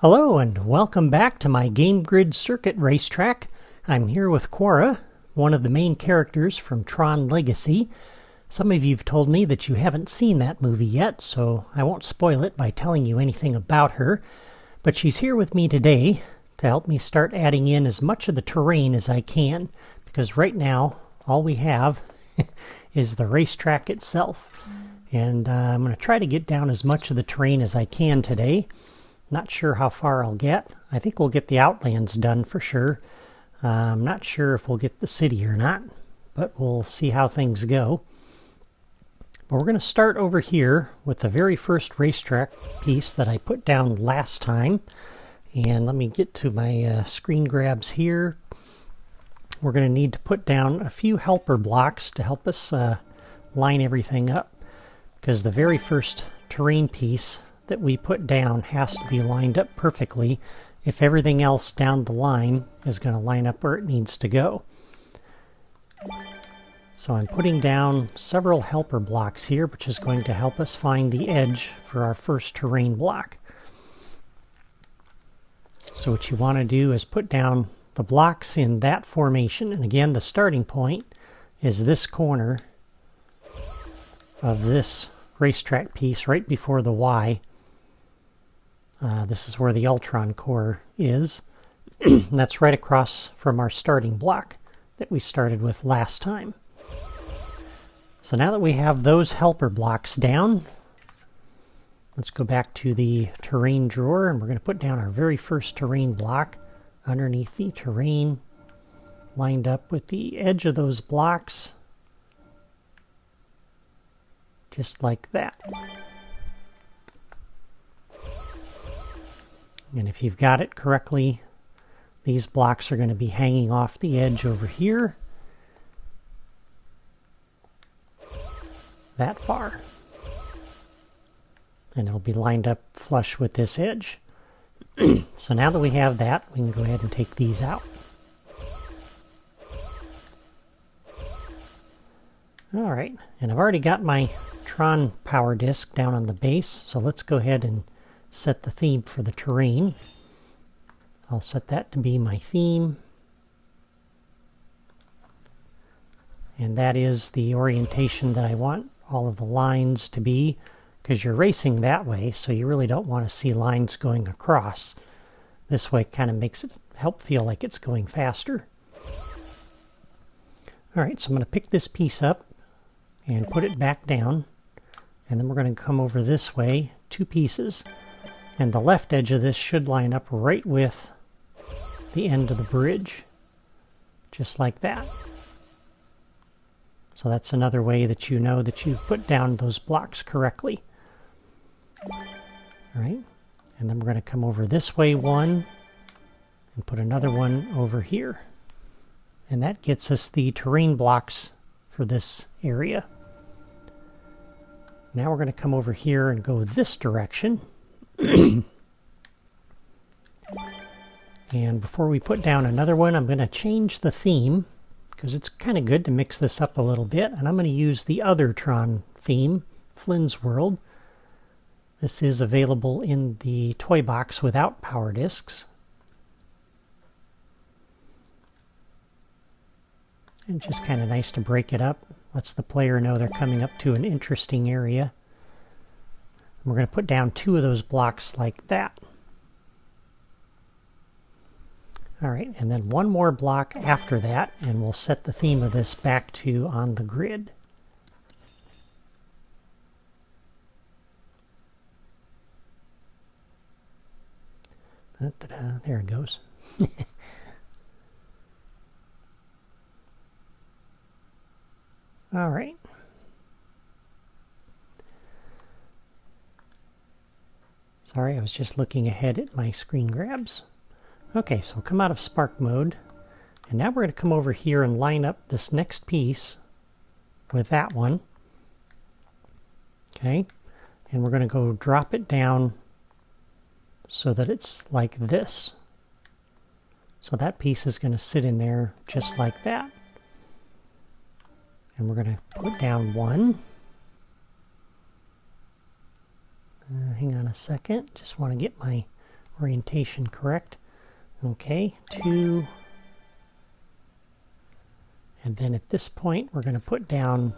Hello and welcome back to my Game Grid Circuit racetrack. I'm here with Quora, one of the main characters from Tron Legacy. Some of you have told me that you haven't seen that movie yet, so I won't spoil it by telling you anything about her. But she's here with me today to help me start adding in as much of the terrain as I can, because right now all we have is the racetrack itself. And I'm going to try to get down as much of the terrain as I can today. Not sure how far I'll get. I think we'll get the Outlands done for sure. I'm not sure if we'll get the city or not, but we'll see how things go. But we're going to start over here with the very first racetrack piece that I put down last time. And let me get to my screen grabs here. We're going to need to put down a few helper blocks to help us line everything up, because the very first terrain piece that we put down has to be lined up perfectly if everything else down the line is going to line up where it needs to go. So I'm putting down several helper blocks here, which is going to help us find the edge for our first terrain block. So what you want to do is put down the blocks in that formation, and again the starting point is this corner of this racetrack piece right before the Y. This is where the Ultron core is. That's right across from our starting block that we started with last time. So now that we have those helper blocks down, let's go back to the terrain drawer, and we're going to put down our very first terrain block underneath the terrain, lined up with the edge of those blocks, just like that. And if you've got it correctly, these blocks are going to be hanging off the edge over here, that far. And it'll be lined up flush with this edge. So now that we have that, we can go ahead and take these out. Alright, and I've already got my Tron power disc down on the base, so let's go ahead and set the theme for the terrain. I'll set that to be my theme. And that is the orientation that I want all of the lines to be, because you're racing that way, so you really don't want to see lines going across. This way kind of makes it help feel like it's going faster. Alright, so I'm going to pick this piece up and put it back down, and then we're going to come over this way, two pieces. And the left edge of this should line up right with the end of the bridge, just like that. So that's another way that you know that you've put down those blocks correctly. All right, and then we're going to come over this way one and put another one over here. And that gets us the terrain blocks for this area. Now we're going to come over here and go this direction. And before we put down another one, I'm going to change the theme, because it's kind of good to mix this up a little bit. And I'm going to use the other Tron theme, Flynn's World. This is available in the toy box without power discs. And just kind of nice to break it up. Lets the player know they're coming up to an interesting area. We're going to put down two of those blocks like that. Alright, and then one more block after that, and we'll set the theme of this back to on the grid. There it goes. Alright. Sorry, I was just looking ahead at my screen grabs. Okay, so we'll come out of Spark mode, and now we're going to come over here and line up this next piece with that one. Okay, and we're going to go drop it down so that it's like this. So that piece is going to sit in there just like that. And we're going to put down one. Hang on a second, just want to get my orientation correct. Okay, 2. And then at this point, we're going to put down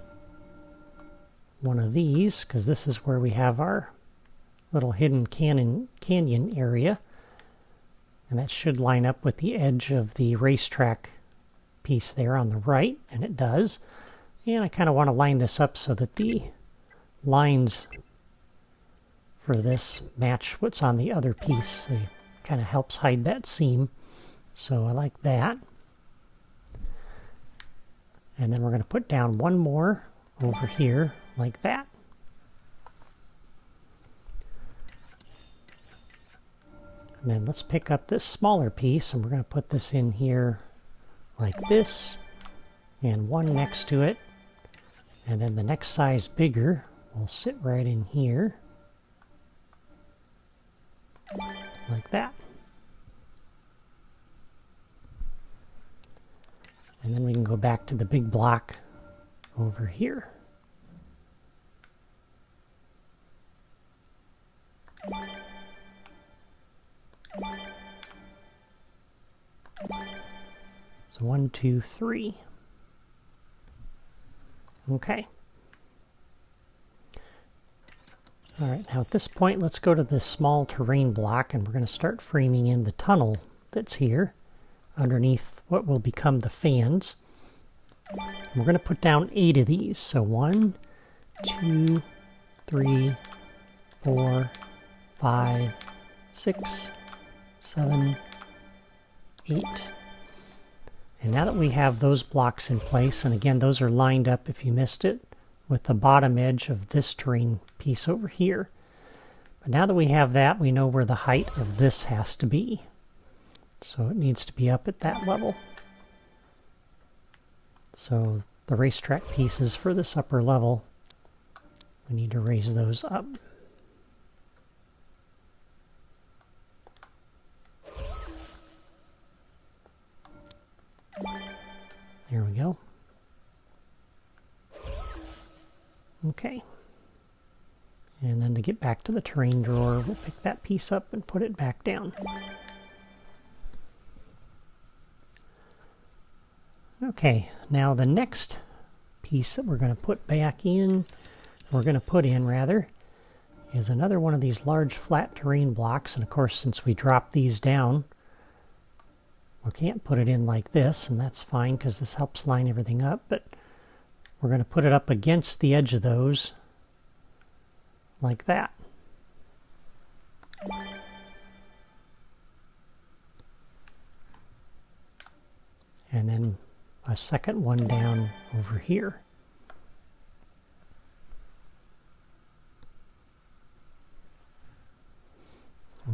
one of these, because this is where we have our little hidden canyon area. And that should line up with the edge of the racetrack piece there on the right, and it does. And I kind of want to line this up so that the lines for this match what's on the other piece. So it kind of helps hide that seam. So I like that. And then we're going to put down one more over here like that. And then let's pick up this smaller piece, and we're going to put this in here like this, and one next to it. And then the next size bigger will sit right in here like that. And then we can go back to the big block over here. So 1, 2, 3. Okay. All right, now at this point, let's go to this small terrain block, and we're going to start framing in the tunnel that's here underneath what will become the fans. We're going to put down 8 of these. So 1, 2, 3, 4, 5, 6, 7, 8. And now that we have those blocks in place, and again, those are lined up, if you missed it, with the bottom edge of this terrain piece over here. But now that we have that, we know where the height of this has to be. So it needs to be up at that level. So the racetrack pieces for this upper level, we need to raise those up. There we go. Okay. And then to get back to the terrain drawer, we'll pick that piece up and put it back down. Okay, now the next piece that we're going to put back in, is another one of these large flat terrain blocks. And of course, since we dropped these down, we can't put it in like this, and that's fine because this helps line everything up. But we're going to put it up against the edge of those like that. And then a second one down over here.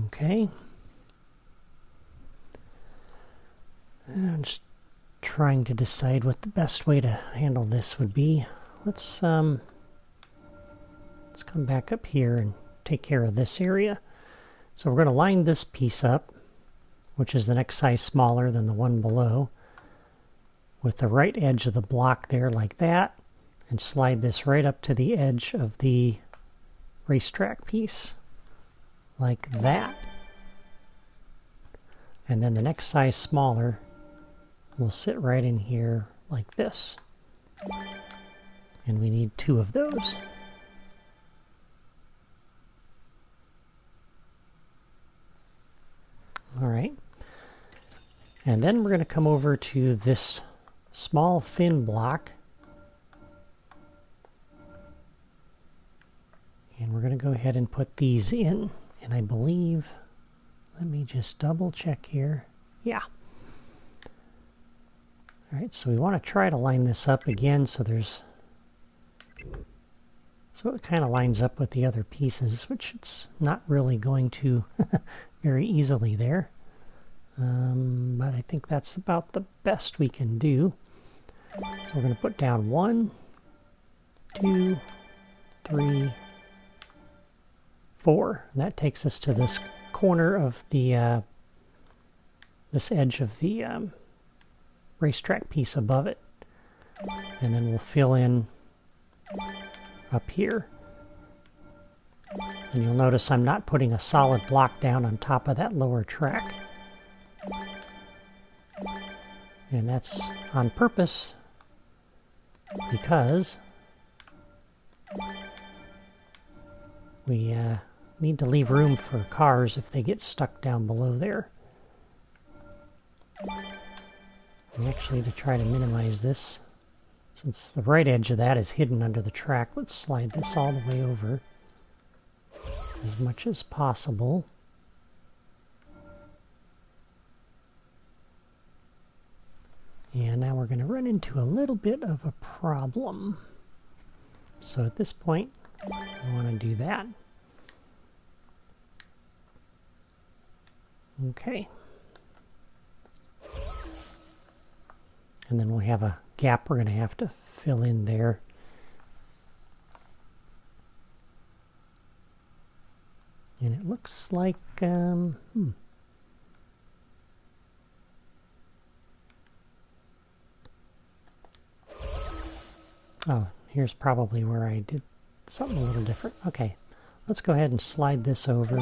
Okay. I'm just trying to decide what the best way to handle this would be. Let's come back up here and take care of this area. So we're going to line this piece up, which is the next size smaller than the one below, with the right edge of the block there like that, and slide this right up to the edge of the racetrack piece like that. And then the next size smaller will sit right in here like this. And we need 2 of those. All right. And then we're going to come over to this small thin block. And we're going to go ahead and put these in. And I believe, let me just double check here. Yeah. All right, so we want to try to line this up again so it kind of lines up with the other pieces, which it's not really going to very easily there. But I think that's about the best we can do. So we're going to put down 1, 2, 3, 4. And that takes us to this corner of the this edge of the racetrack piece above it. And then we'll fill in up here. And you'll notice I'm not putting a solid block down on top of that lower track. And that's on purpose because we need to leave room for cars if they get stuck down below there. And actually, to try to minimize this, since the right edge of that is hidden under the track, let's slide this all the way over as much as possible. And now we're going to run into a little bit of a problem. So at this point, I want to do that. Okay. And then we'll have a gap we're going to have to fill in there. And it looks like, Oh, here's probably where I did something a little different. Okay, let's go ahead and slide this over.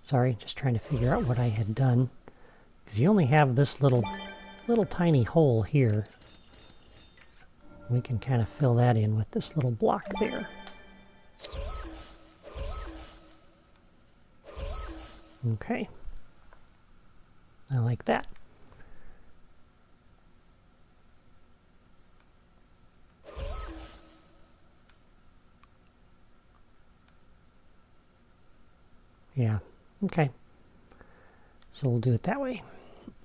Sorry, just trying to figure out what I had done. Because you only have this little tiny hole here. We can kind of fill that in with this little block there. Okay. I like that. Yeah, okay. So we'll do it that way.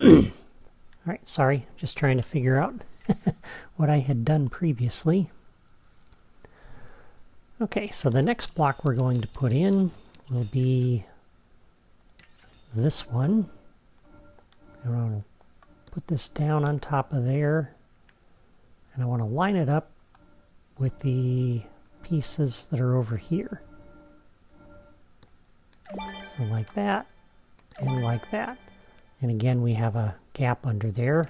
Alright, sorry, just trying to figure out what I had done previously. Okay, so the next block we're going to put in will be this one. And I'll put this down on top of there. And I want to line it up with the pieces that are over here. So like that, and like that. And again, we have a gap under there.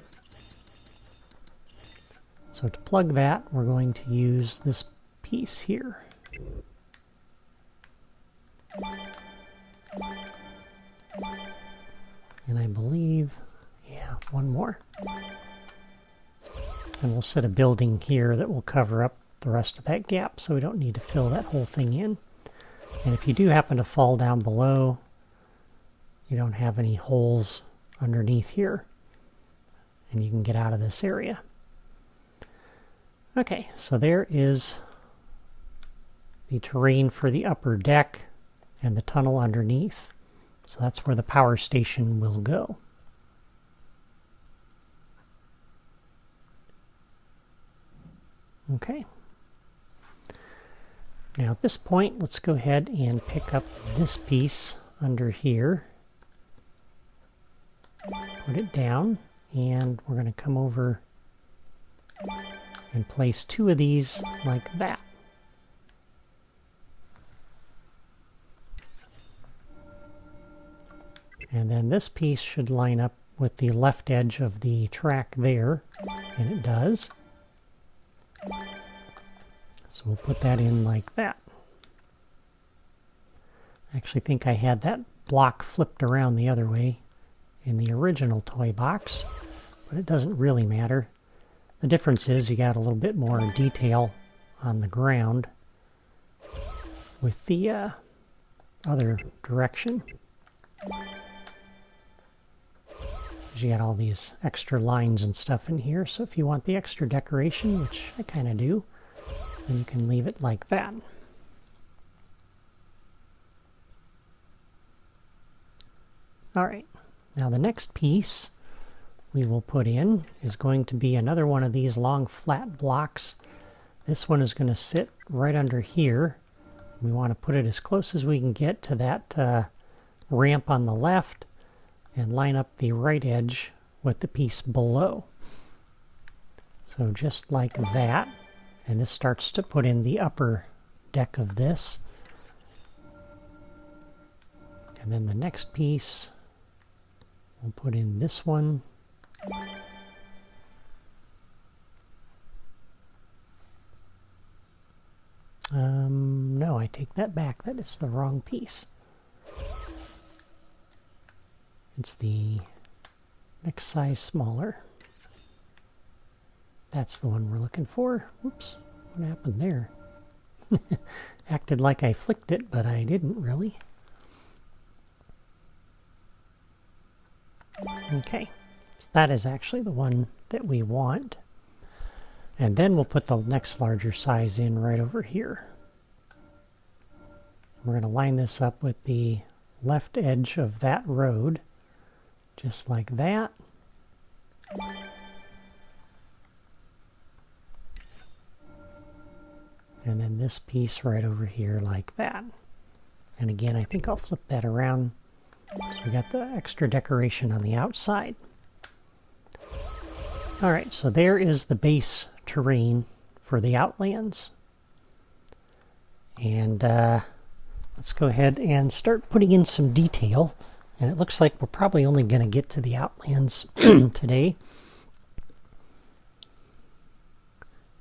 So to plug that, we're going to use this piece here. And I believe, yeah, one more. And we'll set a building here that will cover up the rest of that gap, so we don't need to fill that whole thing in. And if you do happen to fall down below, you don't have any holes underneath here, and you can get out of this area. Okay, so there is the terrain for the upper deck and the tunnel underneath. So that's where the power station will go. Okay. Now at this point, let's go ahead and pick up this piece under here. Put it down, and we're going to come over and place two of these like that. And then this piece should line up with the left edge of the track there, and it does. So we'll put that in like that. I actually think I had that block flipped around the other way in the original toy box, but it doesn't really matter. The difference is you got a little bit more detail on the ground with the other direction. You got all these extra lines and stuff in here, so if you want the extra decoration, which I kind of do, then you can leave it like that. Alright, now the next piece we will put in is going to be another one of these long flat blocks. This one is going to sit right under here. We want to put it as close as we can get to that ramp on the left and line up the right edge with the piece below. So just like that. And this starts to put in the upper deck of this. And then the next piece, we'll put in this one. No, I take that back. That is the wrong piece. It's the next size smaller. That's the one we're looking for. Whoops, what happened there? Acted like I flicked it, but I didn't really. Okay, so that is actually the one that we want. And then we'll put the next larger size in right over here. We're going to line this up with the left edge of that road, just like that. And then this piece right over here like that. And again, I think I'll flip that around. So we got the extra decoration on the outside. Alright, so there is the base terrain for the Outlands. And let's go ahead and start putting in some detail. And it looks like we're probably only going to get to the Outlands today.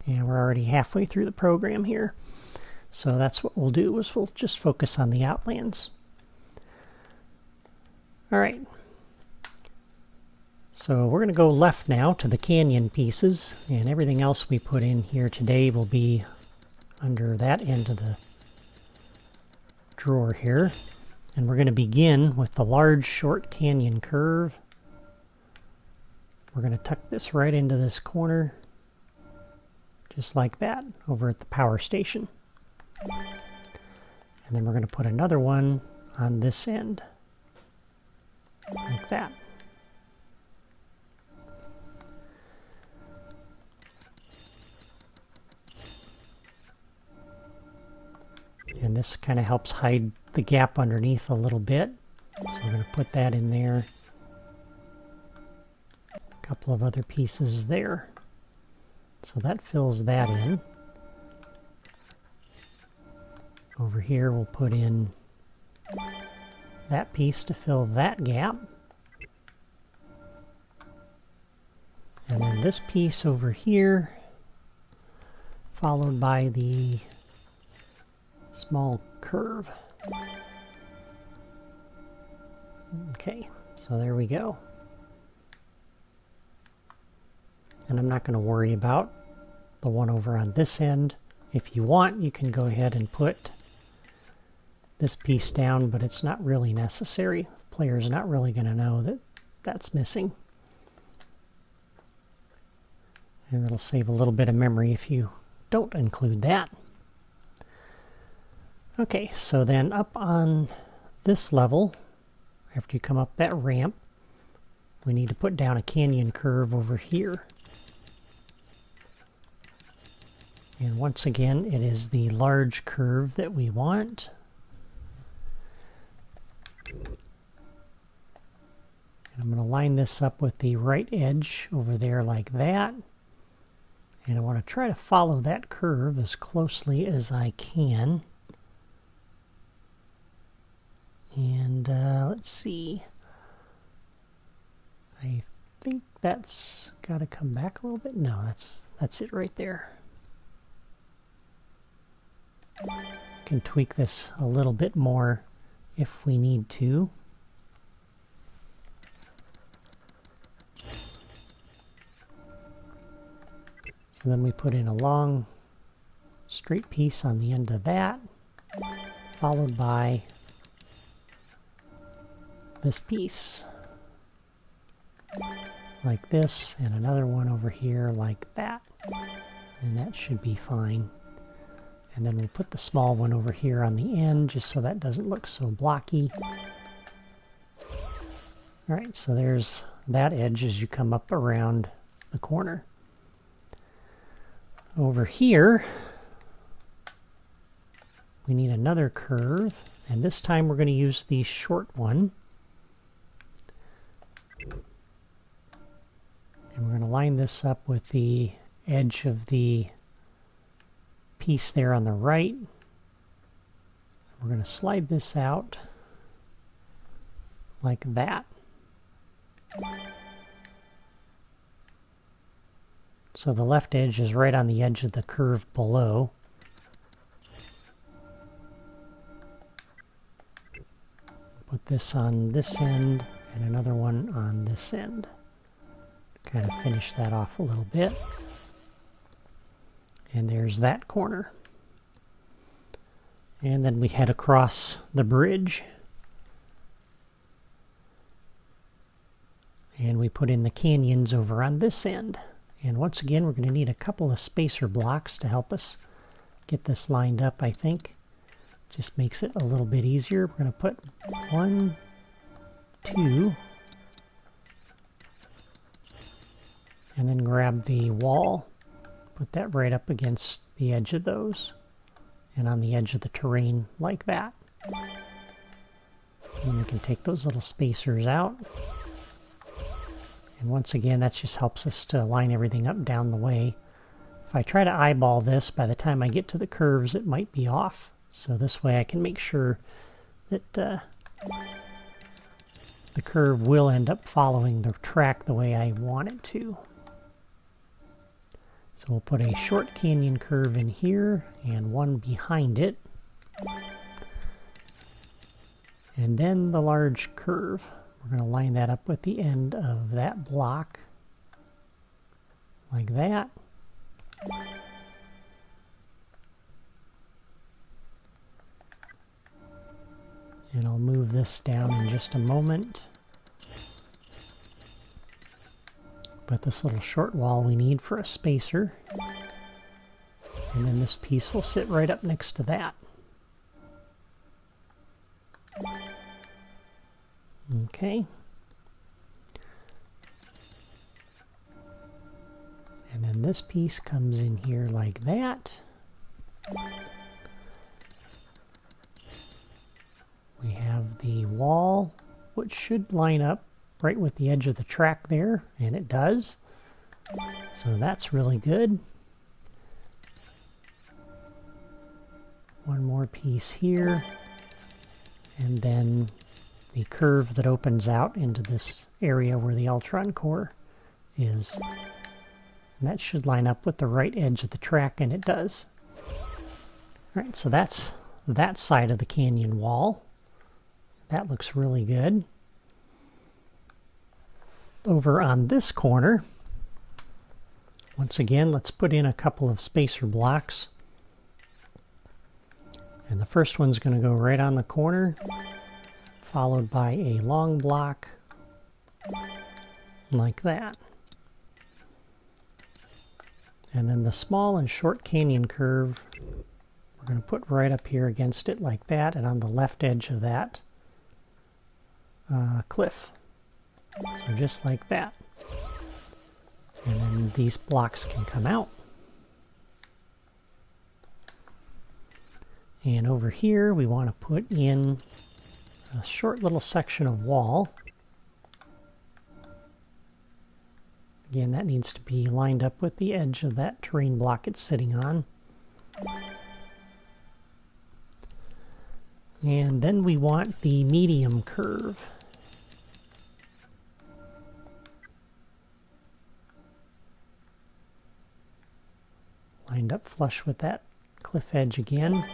And we're already halfway through the program here. So that's what we'll do, is we'll just focus on the Outlands. Alright. So we're going to go left now to the canyon pieces, and everything else we put in here today will be under that end of the drawer here. And we're going to begin with the large short canyon curve. We're going to tuck this right into this corner, just like that, over at the power station. And then we're going to put another one on this end, like that. And this kind of helps hide the gap underneath a little bit. So we're going to put that in there. A couple of other pieces there. So that fills that in. Over here we'll put in that piece to fill that gap. And then this piece over here, followed by the small curve. Okay, so there we go. And I'm not going to worry about the one over on this end. If you want, you can go ahead and put this piece down, but it's not really necessary. The player's not really going to know that that's missing. And it'll save a little bit of memory if you don't include that. Okay, so then up on this level, after you come up that ramp, we need to put down a canyon curve over here. And once again, it is the large curve that we want. And I'm going to line this up with the right edge over there like that. And I want to try to follow that curve as closely as I can. And let's see. I think that's got to come back a little bit. No, that's it right there. Can tweak this a little bit more if we need to. So then we put in a long straight piece on the end of that, followed by this piece like this, and another one over here like that, and that should be fine. And then we'll put the small one over here on the end just so that doesn't look so blocky. Alright, so there's that edge as you come up around the corner. Over here we need another curve, and this time we're going to use the short one. And we're going to line this up with the edge of the piece there on the right. We're going to slide this out like that. So the left edge is right on the edge of the curve below. put this on this end and another one on this end. Kind of finish that off a little bit. And there's that corner. And then we head across the bridge. And we put in the canyons over on this end. And once again, we're going to need a couple of spacer blocks to help us get this lined up, I think. Just makes it a little bit easier. We're going to put 1, 2, and then grab the wall. Put that right up against the edge of those. And on the edge of the terrain like that. And we can take those little spacers out. And once again, that just helps us to line everything up down the way. If I try to eyeball this, by the time I get to the curves, it might be off. So this way I can make sure that the curve will end up following the track the way I want it to. So we'll put a short canyon curve in here and one behind it. And then the large curve. We're going to line that up with the end of that block. Like that. And I'll move this down in just a moment. But this little short wall we need for a spacer. And then this piece will sit right up next to that. Okay. And then this piece comes in here like that. We have the wall, which should line up right with the edge of the track there, and it does. So that's really good. One more piece here, and then the curve that opens out into this area where the Ultron core is. And that should line up with the right edge of the track, and it does. Alright, so that's that side of the canyon wall. That looks really good. Over on this corner, once again, let's put in a couple of spacer blocks. And the first one's going to go right on the corner, followed by a long block, like that. And then the small and short canyon curve, we're going to put right up here against it like that, and on the left edge of that cliff. So just like that. And then these blocks can come out. And over here we want to put in a short little section of wall. Again, that needs to be lined up with the edge of that terrain block it's sitting on. And then we want the medium curve. Lined up flush with that cliff edge again.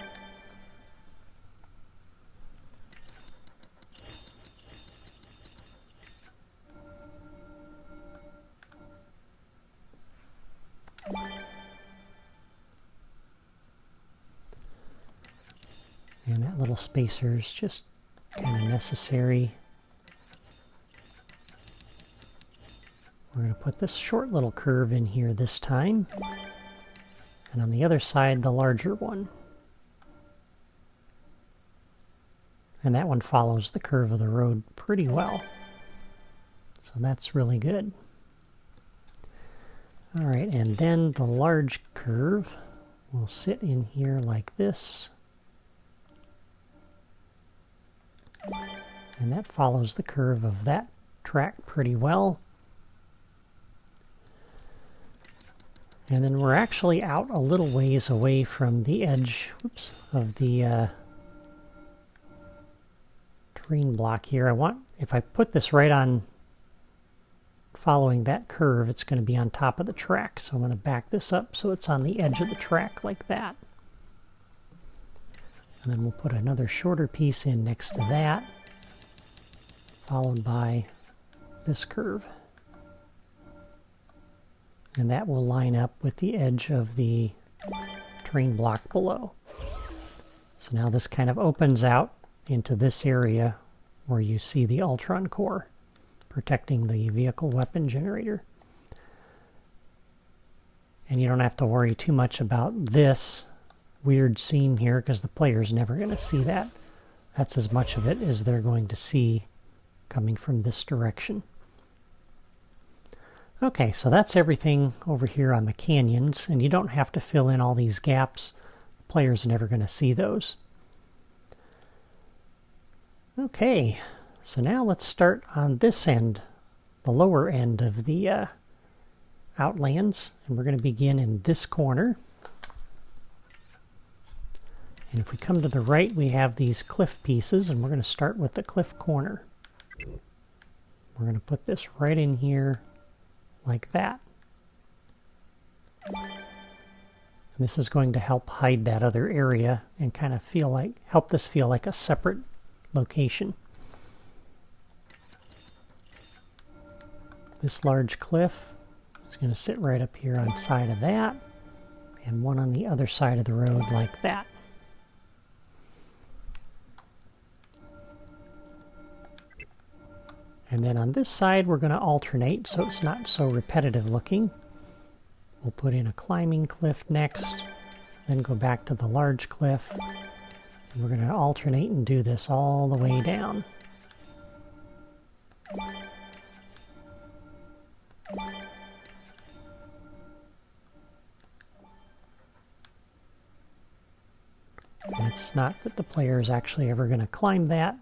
And that little spacer is just kind of necessary. We're going to put this short little curve in here this time. And on the other side, the larger one. And that one follows the curve of the road pretty well. So that's really good. All right, and then the large curve will sit in here like this. And that follows the curve of that track pretty well. And then we're actually out a little ways away from the edge, of the terrain block here. If I put this right on following that curve, it's going to be on top of the track. So I'm going to back this up so it's on the edge of the track like that. And then we'll put another shorter piece in next to that. followed by this curve. And that will line up with the edge of the terrain block below. So now this kind of opens out into this area where you see the Ultron core protecting the vehicle weapon generator. And you don't have to worry too much about this weird seam here because the player's never going to see that. That's as much of it as they're going to see coming from this direction. Okay, so that's everything over here on the canyons, and you don't have to fill in all these gaps. The player's never going to see those. Okay, so now let's start on this end, the lower end of the Outlands, and we're going to begin in this corner. And if we come to the right, we have these cliff pieces, and we're going to start with the cliff corner. We're going to put this right in here like that. And this is going to help hide that other area and kind of help this feel like a separate location. This large cliff is going to sit right up here on the side of that, and one on the other side of the road like that. And then on this side we're going to alternate so it's not so repetitive looking. We'll put in a climbing cliff next, then go back to the large cliff. And we're going to alternate and do this all the way down. And it's not that the player is actually ever going to climb that.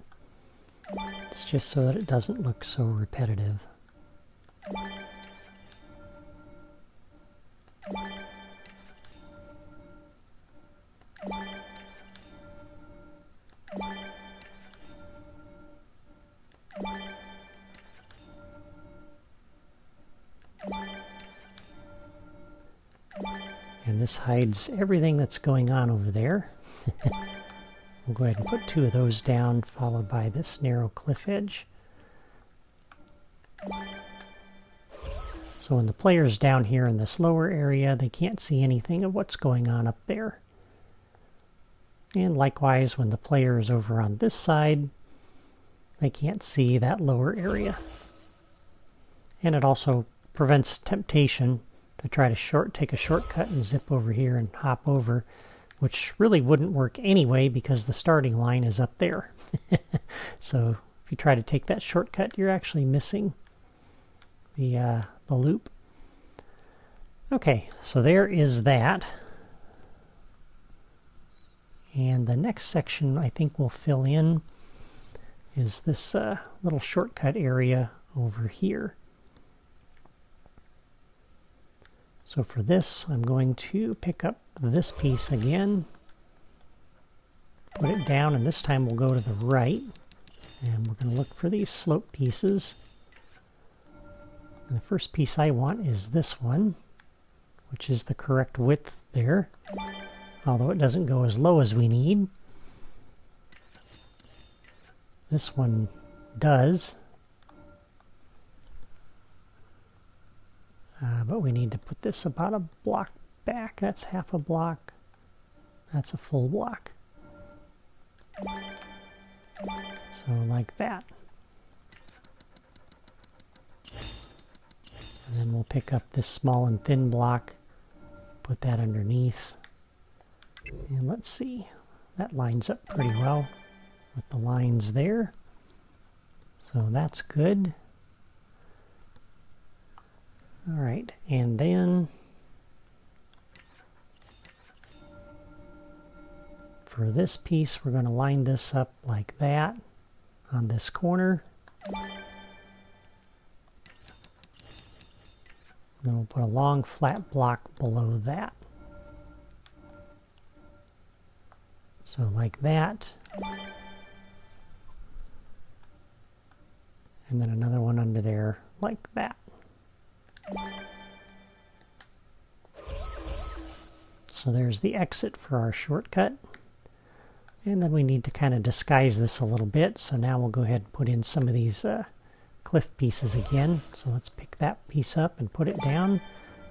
It's just so that it doesn't look so repetitive. And this hides everything that's going on over there. We'll go ahead and put two of those down, followed by this narrow cliff edge. So when the player's down here in this lower area, they can't see anything of what's going on up there. And likewise, when the player is over on this side, they can't see that lower area. And it also prevents temptation to try to take a shortcut and zip over here and hop over, which really wouldn't work anyway because the starting line is up there. So if you try to take that shortcut, you're actually missing the loop. Okay, so there is that. And the next section I think we'll fill in is this little shortcut area over here. So for this, I'm going to pick up this piece again, put it down, and this time we'll go to the right, and we're going to look for these slope pieces. And the first piece I want is this one, which is the correct width there, although it doesn't go as low as we need. This one does. But we need to put this about a block back. That's half a block. That's a full block. So like that. And then we'll pick up this small and thin block, put that underneath. And let's see, that lines up pretty well with the lines there. So that's good. All right, and then for this piece, we're going to line this up like that on this corner. Then we'll put a long flat block below that. So like that. And then another one under there like that. So there's the exit for our shortcut. And then we need to kind of disguise this a little bit. So now we'll go ahead and put in some of these cliff pieces again. So let's pick that piece up and put it down,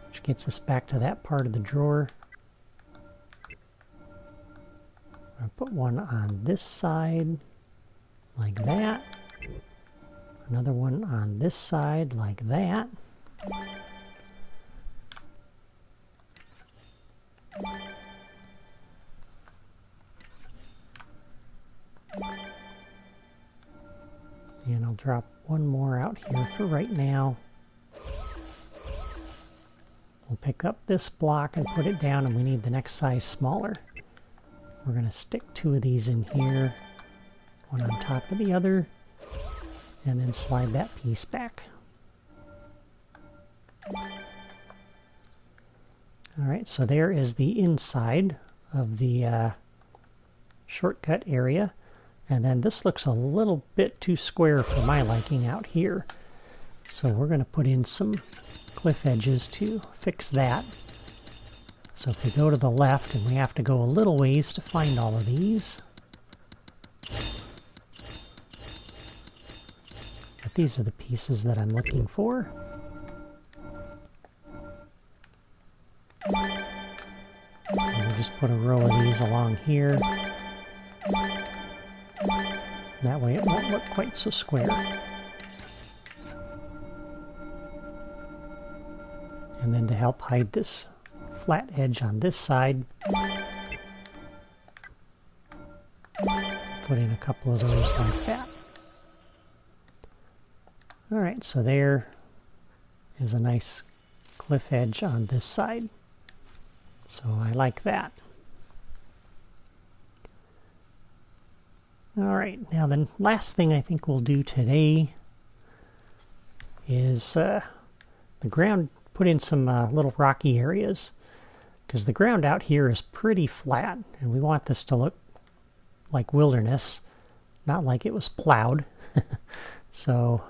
which gets us back to that part of the drawer. I'll put one on this side like that. Another one on this side like that. And I'll drop one more out here for right now. We'll pick up this block and put it down, and we need the next size smaller. We're going to stick two of these in here, one on top of the other, and then slide that piece back. Alright, so there is the inside of the shortcut area. And then this looks a little bit too square for my liking out here. So we're going to put in some cliff edges to fix that. So if we go to the left, and we have to go a little ways to find all of these. But these are the pieces that I'm looking for. And we'll just put a row of these along here. That way it won't look quite so square. And then to help hide this flat edge on this side, put in a couple of those like that. Alright, so there is a nice cliff edge on this side. So I like that. Alright, now the last thing I think we'll do today is the ground, put in some little rocky areas, because the ground out here is pretty flat, and we want this to look like wilderness, not like it was plowed. So,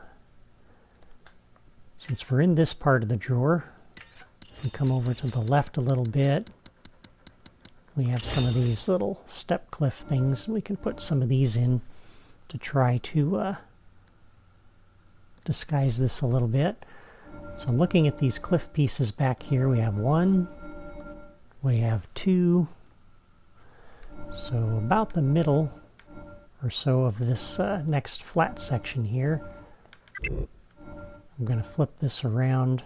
since we're in this part of the drawer, we come over to the left a little bit. We have some of these little step cliff things, and we can put some of these in to try to disguise this a little bit. So I'm looking at these cliff pieces back here. We have one, we have two. So about the middle or so of this next flat section here. I'm going to flip this around,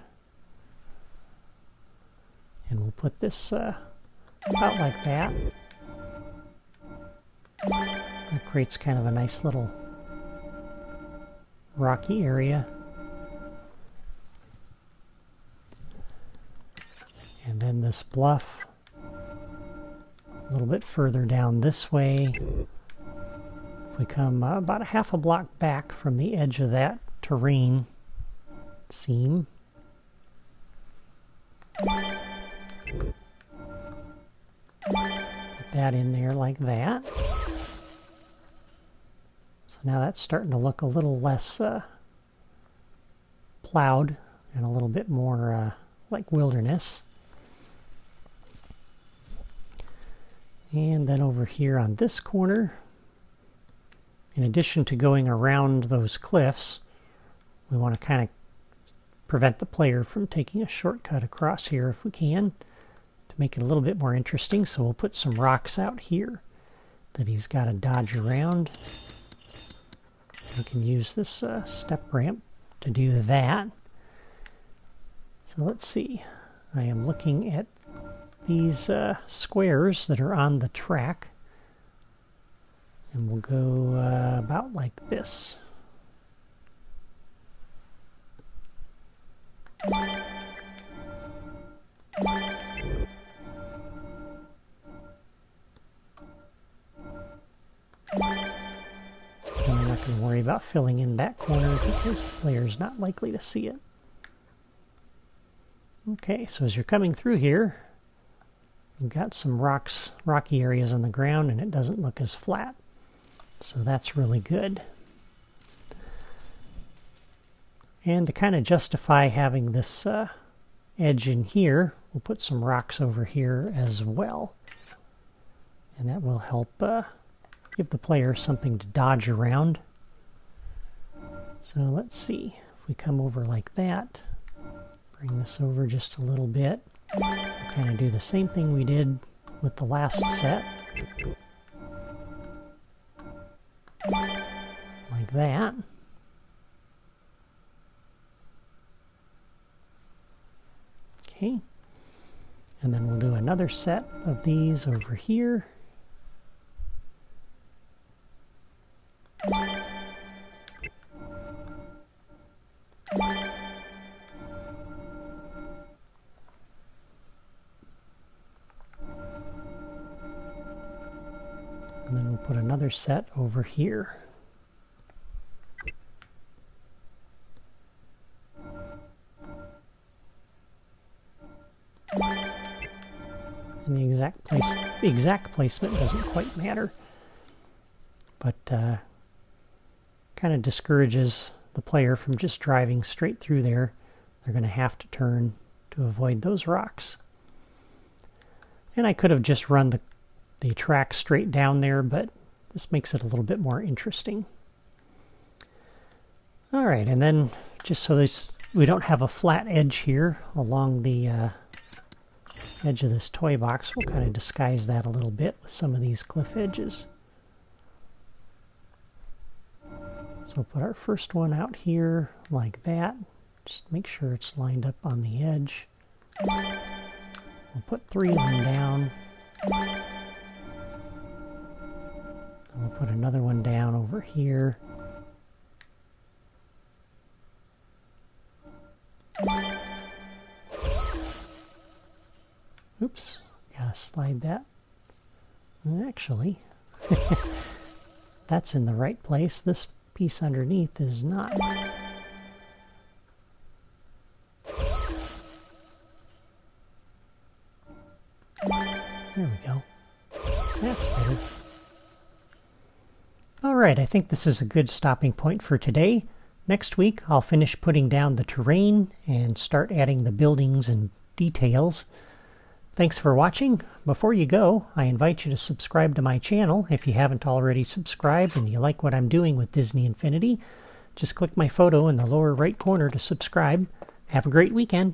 and we'll put this about like that. That creates kind of a nice little rocky area. And then this bluff a little bit further down this way. If we come about a half a block back from the edge of that terrain seam, put that in there like that. So now that's starting to look a little less plowed and a little bit more like wilderness. And then over here on this corner, in addition to going around those cliffs, we want to kind of prevent the player from taking a shortcut across here if we can, to make it a little bit more interesting. So we'll put some rocks out here that he's got to dodge around. We can use this step ramp to do that. So let's see. I am looking at these squares that are on the track, and we'll go about like this. And we're not going to worry about filling in that corner because the player is not likely to see it. Okay, so as you're coming through here, you've got some rocky areas on the ground, and it doesn't look as flat. So that's really good. And to kind of justify having this edge in here, we'll put some rocks over here as well. And that will help give the player something to dodge around. So let's see, if we come over like that, bring this over just a little bit, we'll kind of do the same thing we did with the last set. Like that. Okay. And then we'll do another set of these over here. And then we'll put another set over here. And the exact placement doesn't quite matter, but kind of discourages the player from just driving straight through there. They're going to have to turn to avoid those rocks. And I could have just run the track straight down there, but this makes it a little bit more interesting. All right, and then just so we don't have a flat edge here along the edge of this toy box, we'll kind of disguise that a little bit with some of these cliff edges. So we'll put our first one out here like that. Just make sure it's lined up on the edge. We'll put 3 of them down. And we'll put another one down over here. Oops, gotta slide that. Actually, that's in the right place. This piece underneath is not. There we go. That's better. Alright, I think this is a good stopping point for today. Next week, I'll finish putting down the terrain and start adding the buildings and details. Thanks for watching. Before you go, I invite you to subscribe to my channel if you haven't already subscribed and you like what I'm doing with Disney Infinity. Just click my photo in the lower right corner to subscribe. Have a great weekend.